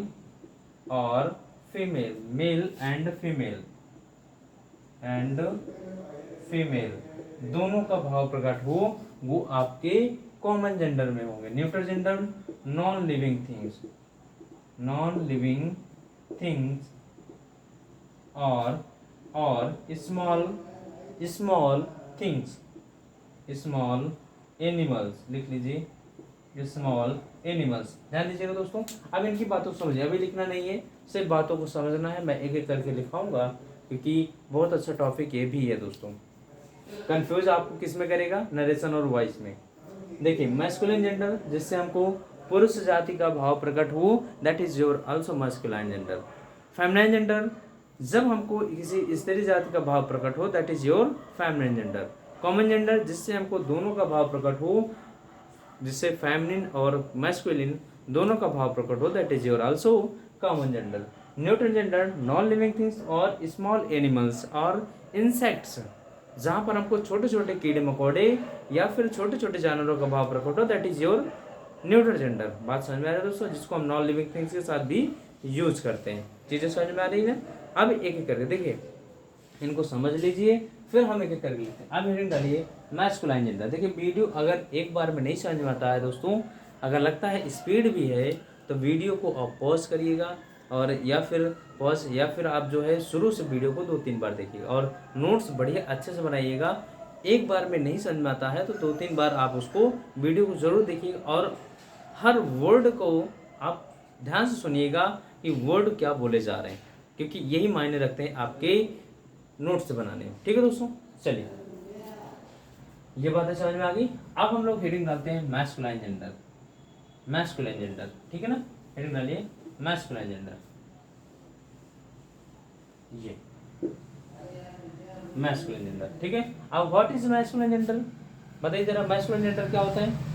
और female, male and female, and female दोनों का भाव प्रकट हो, वो आपके कॉमन जेंडर में होंगे। Neutral gender non living things, non living things और small, small things, small animals, लिख लीजिए स्मॉल एनिमल्स। ध्यान दीजिएगा दोस्तों, अब इनकी बातों को समझिए, अभी लिखना नहीं है, सिर्फ बातों को समझना है। मैं एक एक करके लिखाऊंगा क्योंकि बहुत अच्छा टॉपिक ये भी है दोस्तों। कंफ्यूज आपको किस में करेगा? नरेशन और वॉइस में। देखिए, मैस्कुलिन जेंडर जिससे हमको पुरुष जाति का भाव प्रकट हो, that is your also masculine gender. Feminine gender जब हमको किसी स्त्री जाति का भाव प्रकट हो, that is your feminine gender. Common gender जिससे हमको दोनों का भाव प्रकट हो, जिससे फेमिनिन और मैस्कुलिन दोनों का भाव प्रकट हो, that is your also common gender. Neutral gender non living things और स्मॉल एनिमल्स और इंसेक्ट्स, जहाँ पर हमको छोटे छोटे कीड़े मकोड़े या फिर छोटे छोटे जानवरों का भाव प्रकट हो, that is your neutral gender. बात समझ में आ रही है दोस्तों, जिसको हम नॉन लिविंग थिंग्स के साथ भी यूज करते हैं। चीजें समझ में आ रही है? अब एक एक करके देखिए, इनको समझ लीजिए, फिर हम एक एक करके लिखते हैं। अब हेडिंग डालिए मैस्कुलाइन जेंडर। देखिए, वीडियो अगर एक बार में नहीं समझ में आता है दोस्तों, अगर लगता है स्पीड भी है, तो वीडियो को आप पॉज करिएगा, और या फिर आप जो है शुरू से वीडियो को 2-3 बार देखिएगा, और नोट्स बढ़िया अच्छे से बनाइएगा। एक बार में नहीं समझ में आता है तो 2-3 बार आप उसको वीडियो को जरूर देखिएगा, और हर वर्ड को आप ध्यान से सुनिएगा कि वर्ड क्या बोले जा रहे हैं, क्योंकि यही मायने रखते हैं आपके नोट्स बनाने में। ठीक है दोस्तों, चलिए, ये बातें समझ में आ गई। अब हम लोग हेडिंग डालते हैं मैस्कुलाइन जेंडर, मैस्कुलाइन जेंडर, ठीक है ना। हेडिंग डालिए मैस्कुलाइन जेंडर, ये मैस्कुलाइन जेंडर, ठीक है। अब व्हाट इज मैस्कुलाइन जेंडर, बताइए जरा, मैस्कुलाइन जेंडर क्या होता है?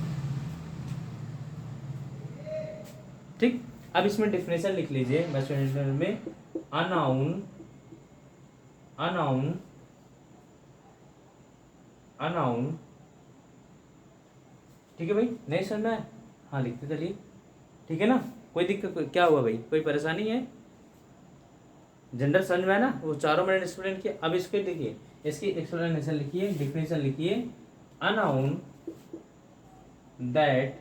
ठीक, अब इसमें डेफिनेशन लिख लीजिए मैस्कुलाइन जेंडर में। अनाउन, अनाउन, अनाउन, ठीक है भाई, नहीं समझना है? हाँ, लिखते चलिए, ठीक है ना। कोई दिक्कत, क्या हुआ भाई, कोई परेशानी है? जेंडर समझ में है ना, वो चारों मैंने एक्सप्लेन किया। अब इसके देखिए, इसकी एक्सप्लेनेशन लिखिए, डिफिनेशन लिखिए। अनाउन दैट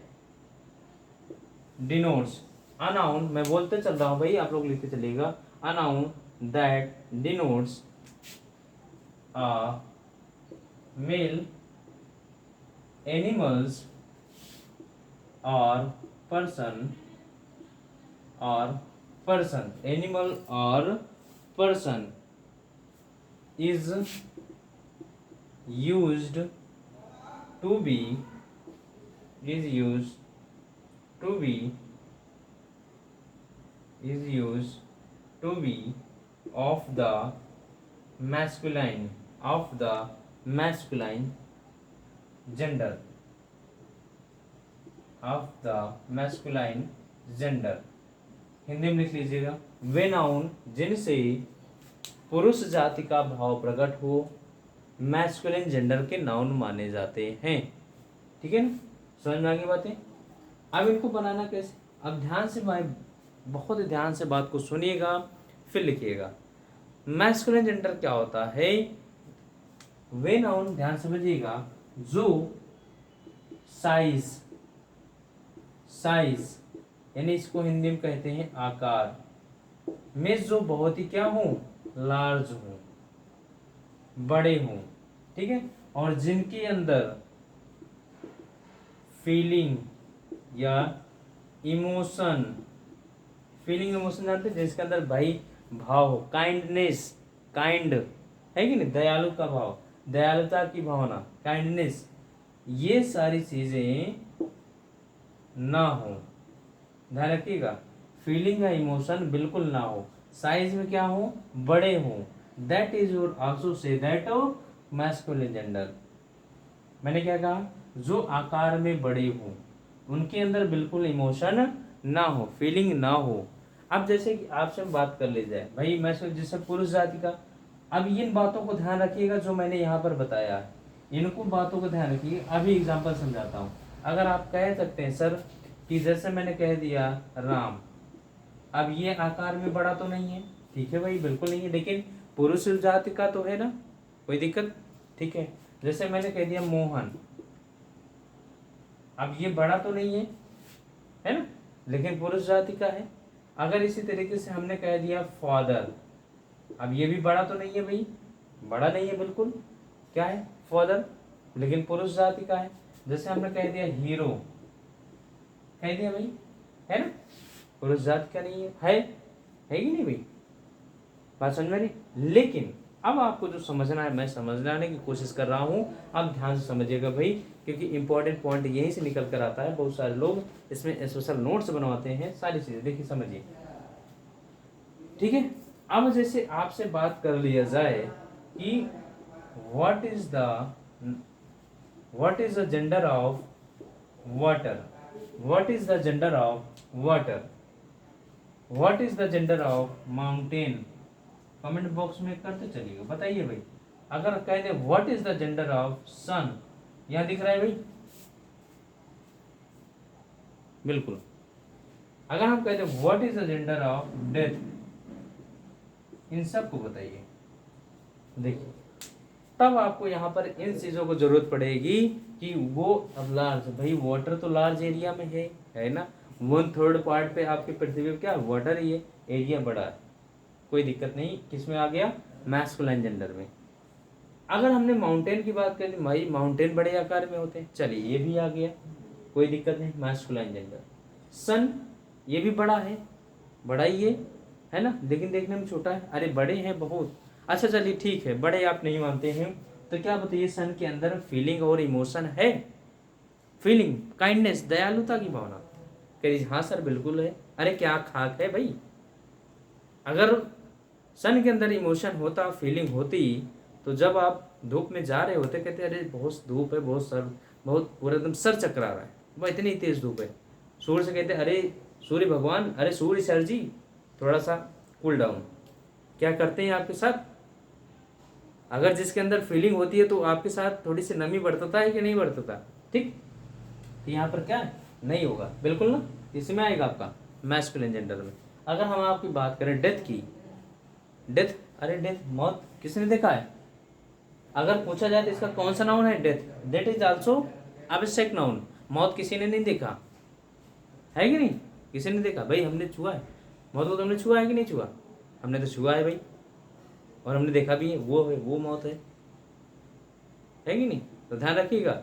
डिनोट्स, अनाउन मैं बोलते चल रहा हूँ भाई, आप लोग लिखते चलिएगा। अनाउन that denotes a male animals और पर्सन, और पर्सन, एनिमल और person is used to be is used to be is used to be of the masculine gender of the masculine gender। Hindi में लिख लीजिएगा, वे नाउन जिनसे पुरुष जाति का भाव प्रकट हो मैस्कुलिन जेंडर के नाउन माने जाते हैं। ठीक है ना, समझ में आ गई बातें। अब इनको बनाना कैसे, अब ध्यान से भाई बहुत ध्यान से बात को सुनिएगा फिर लिखिएगा। मैस्कुलिन जेंडर क्या होता है, वे नाउन ध्यान समझिएगा जो साइज यानी इसको हिंदी में कहते हैं आकार में जो बहुत ही क्या हो, लार्ज हो, बड़े हो। ठीक है, और जिनके अंदर फीलिंग या इमोशन जानते हैं, जिसके अंदर भाई भाव हो, काइंडनेस, काइंड है कि नहीं, दयालु का भाव, दयालुता की भावना, काइंडनेस, ये सारी चीजें ना हो। ध्यान रखिएगा, फीलिंग या इमोशन बिल्कुल ना हो, साइज में क्या हो, बड़े हो। That is your also say that masculine gender. मैंने क्या कहा, जो आकार में बड़े हो, उनके अंदर बिल्कुल इमोशन ना हो, फीलिंग ना हो। अब जैसे कि आपसे बात कर ली जाए भाई मैस्कुलिन जैसे पुरुष जाति का, अब इन बातों को ध्यान रखिएगा जो मैंने यहाँ पर बताया है, इनको बातों को ध्यान रखिए। अभी एग्जाम्पल समझाता हूँ। अगर आप कह सकते हैं सर कि जैसे मैंने कह दिया राम, अब ये आकार में बड़ा तो नहीं है, ठीक है भाई, बिल्कुल नहीं है, लेकिन पुरुष जाति का तो है ना, कोई दिक्कत। ठीक है, जैसे मैंने कह दिया मोहन, अब ये बड़ा तो नहीं है ना, लेकिन पुरुष जाति का है। अगर इसी तरीके से हमने कह दिया फादर, अब ये भी बड़ा तो नहीं है भाई, बड़ा नहीं है बिल्कुल, क्या है, फादर, लेकिन पुरुष जाति का है। जैसे हमने कह दिया हीरो, कह दिया भाई, है ना, पुरुष जाति का नहीं है कि नहीं भाई, बात समझ में नहीं। लेकिन अब आपको जो समझना है, मैं समझाने की कोशिश कर रहा हूँ, आप ध्यान से समझिएगा भाई, क्योंकि इंपॉर्टेंट पॉइंट यहीं से निकल कर आता है। बहुत सारे लोग इसमें स्पेशल नोट्स बनवाते हैं, सारी चीजें देखिए समझिए। ठीक है, अब जैसे आपसे बात कर लिया जाए कि what is the gender of water, what is the gender of water, what is the gender of mountain, comment box में करते चलिएगा, बताइए भाई। अगर कह दे what is the gender of sun, यहां दिख रहा है भाई, बिल्कुल। अगर हम कहते हैं what is the gender of death, इन सबको बताइए। देखिए, तब आपको यहाँ पर इन चीजों को जरूरत पड़ेगी कि वो अब लार्ज, भाई वाटर तो लार्ज एरिया में है ना, 1/3 पार्ट पे आपके पृथ्वी पे क्या वाटर ही है, एरिया बड़ा है, कोई दिक्कत नहीं। किस में आ गया, मैस्कुलाइन जेंडर में। अगर हमने माउंटेन की बात करी, भाई माउंटेन बड़े आकार में होते हैं, चलिए ये भी आ गया, कोई दिक्कत नहीं, मैस्कुलाइन जेंडर। सन, ये भी बड़ा है, बड़ा ही है ना, लेकिन देखने में छोटा है, अरे बड़े हैं बहुत। अच्छा चलिए ठीक है, बड़े आप नहीं मानते हैं, तो क्या बताइए, सन के अंदर फीलिंग और इमोशन है, फीलिंग, काइंडनेस, दयालुता की भावना, कह हाँ सर बिल्कुल है। अरे क्या खाक है भाई, अगर सन के अंदर इमोशन होता, फीलिंग होती, तो जब आप धूप में जा रहे होते कहते अरे बहुत धूप है, बहुत पूरा एकदम सर चकरा रहा है, वह इतनी तेज धूप है। सूर्य से कहते अरे सूर्य भगवान, अरे सूर्य सर जी थोड़ा सा कूल डाउन, क्या करते हैं आपके साथ। अगर जिसके अंदर फीलिंग होती है तो आपके साथ थोड़ी सी नमी बरतता है कि नहीं बरतता, ठीक। तो यहाँ पर क्या नहीं होगा, बिल्कुल ना, इसमें आएगा आपका मैस्कुलिन जेंडर में। अगर हम आपकी बात करें डेथ की, डेथ, अरे डेथ, मौत किसने देखा है, अगर पूछा जाए तो इसका कौन सा नाउन है, डेथ, डेट इज आल्सो आवश्यक नाउन। मौत किसी ने नहीं देखा है कि नहीं, किसी ने देखा भाई, हमने छुआ है मौत को, तो हमने छुआ है कि नहीं छुआ, हमने तो छुआ है भाई, और हमने देखा भी है, वो मौत है कि नहीं। तो ध्यान रखिएगा,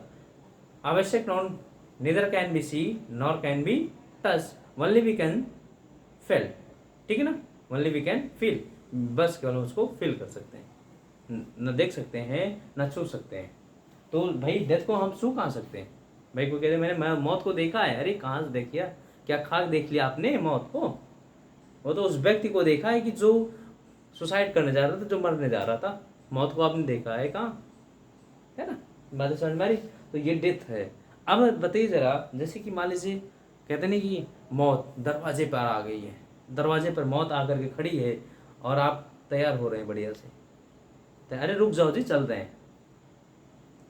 आवश्यक noun neither can be see nor can be touch, only we can feel, ठीक है ना, ओनली वी कैन फील, बस केवल उसको फील कर सकते हैं। न देख सकते हैं न छू सकते हैं। तो भाई डेथ को हम छू कहाँ सकते हैं? भाई को कहते मैंने मौत को देखा है, अरे कहाँ से देख लिया? क्या खाक देख लिया आपने मौत को? वो तो उस व्यक्ति को देखा है कि जो सुसाइड करने जा रहा था, जो मरने जा रहा था। मौत को आपने देखा है कहाँ? है ना? बात समझ में आ रही? तो ये डेथ है। अब बताइए जरा, जैसे कि मान लीजिए कहते नहीं कि मौत दरवाजे पर आ गई है, दरवाजे पर मौत आकर के खड़ी है और आप तैयार हो रहे हैं बढ़िया से, तो अरे रुक जाओ जी, चल रहे हैं।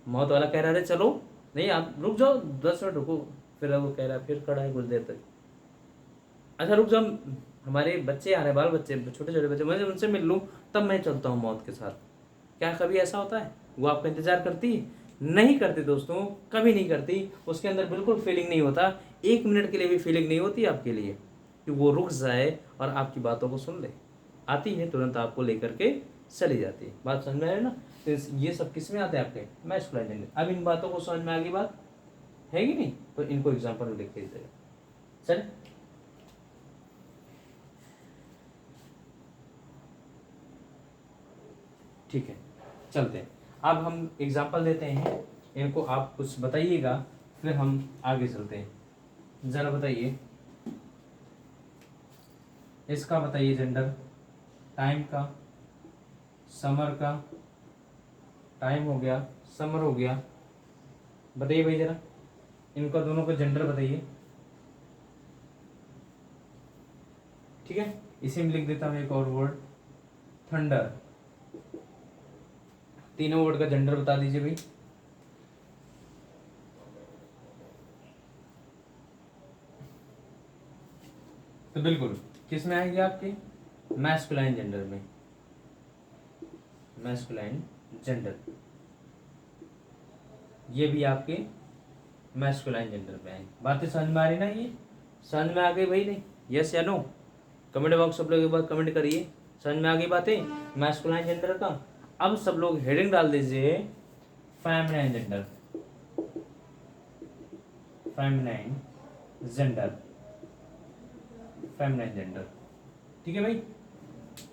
मौत वाला कह रहा है चलो, नहीं आप रुक जाओ 10 मिनट रुको, फिर वो कह रहा है फिर खड़ा है कुछ देर तक। अच्छा रुक जाओ, हमारे बच्चे आ रहे हैं, बाल बच्चे, छोटे छोटे बच्चे, मैं उनसे मिल लूँ तब मैं चलता हूँ मौत के साथ। क्या कभी ऐसा होता है? वो आपका इंतजार करती है? नहीं करती दोस्तों, कभी नहीं करती। उसके अंदर बिल्कुल फीलिंग नहीं होता, 1 मिनट के लिए भी फीलिंग नहीं होती आपके लिए कि वो रुक जाए और आपकी बातों को सुन ले। आती है तुरंत आपको लेकर के चली जाती है। बात समझ में आ रही है ना? तो ये सब किस में आते हैं आपके? मैस्कुलाइन। अब इन बातों को समझ में आ गई बात है कि नहीं? तो इनको एग्जाम्पल में लिख के दीजिएगा। चल ठीक है, चलते हैं। अब हम एग्जाम्पल देते हैं, इनको आप कुछ बताइएगा, फिर हम आगे चलते हैं। जरा बताइए, इसका बताइए जेंडर, टाइम का, समर का, टाइम हो गया, समर हो गया, बताइए भाई जरा इनका दोनों का जेंडर बताइए। ठीक है, इसी में लिख देता हूँ एक और वर्ड, थंडर। तीनों वर्ड का जेंडर बता दीजिए भाई। तो बिल्कुल किस में आएंगे आपके? मैस्कुलाइन जेंडर में, मैस्कुलाइन जेंडर, ये भी आपके मैस्कुलाइन जेंडर में आएंगे। बातें समझ में आ रही ना? ये समझ में आ गई भाई? नहीं, यस या नो? कमेंट बॉक्स सब लोग एक बार कमेंट करिए, समझ में आ गई बातें मैस्कुलाइन जेंडर का। अब सब लोग हेडिंग डाल दीजिए, feminine gender, feminine gender, feminine gender. ठीक है भाई?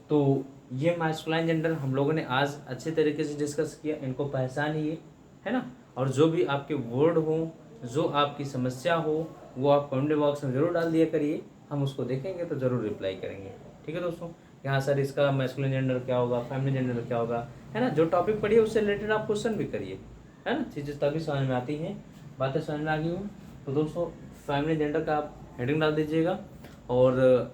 तो ये मैस्कुलाइन जेंडर हम लोगों ने आज अच्छे तरीके से डिस्कस किया, इनको पहचानिए, है ना? और जो भी आपके वर्ड हो, जो आपकी समस्या हो, वो आप कमेंट बॉक्स में जरूर डाल दिया करिए, हम उसको देखेंगे तो जरूर रिप्लाई करेंगे। ठीक है दोस्तों? यहाँ सर इसका मैस्कुलिन जेंडर क्या होगा, फेमिनिन जेंडर क्या होगा, है ना? जो टॉपिक पढ़िए उससे रिलेटेड आप क्वेश्चन भी करिए, है ना? चीज़ें तभी समझ में आती हैं, बातें समझ में आ गई हो तो दोस्तों फेमिनिन जेंडर का आप हेडिंग डाल दीजिएगा। और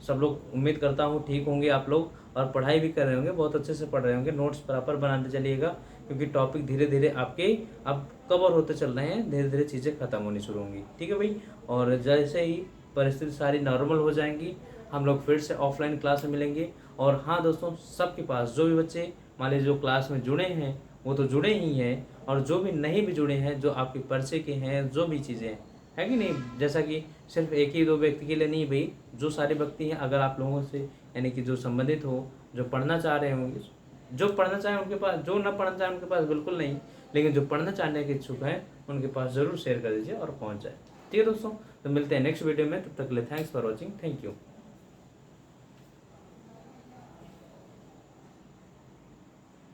सब लोग उम्मीद करता हूँ ठीक होंगे आप लोग, और पढ़ाई भी कर रहे होंगे, बहुत अच्छे से पढ़ रहे होंगे, नोट्स प्रॉपर बनाते चलिएगा, क्योंकि टॉपिक धीरे धीरे आपके अब कवर होते चल रहे हैं, धीरे धीरे चीज़ें खत्म होनी शुरू होंगी। ठीक है भाई? और जैसे ही परिस्थिति सारी नॉर्मल हो जाएंगी, हम लोग फिर से ऑफलाइन क्लास में मिलेंगे। और हाँ दोस्तों, सबके पास जो भी बच्चे मान लीजिए जो क्लास में जुड़े हैं वो तो जुड़े ही हैं, और जो भी नहीं भी जुड़े हैं, जो आपके परिचय के हैं, जो भी चीज़ें है कि नहीं, जैसा कि सिर्फ एक ही दो व्यक्ति के लिए नहीं भाई, जो सारे व्यक्ति हैं, अगर आप लोगों से यानी कि जो संबंधित हो, जो पढ़ना चाह रहे होंगे, जो पढ़ना चाहें उनके पास, जो ना पढ़ना चाहें उनके पास बिल्कुल नहीं, लेकिन जो पढ़ना चाहने के इच्छुक हैं उनके पास ज़रूर शेयर कर दीजिए और पहुँच जाए। ठीक है दोस्तों? तो मिलते हैं नेक्स्ट वीडियो में, तब तक के लिए thanks for watching, thank you.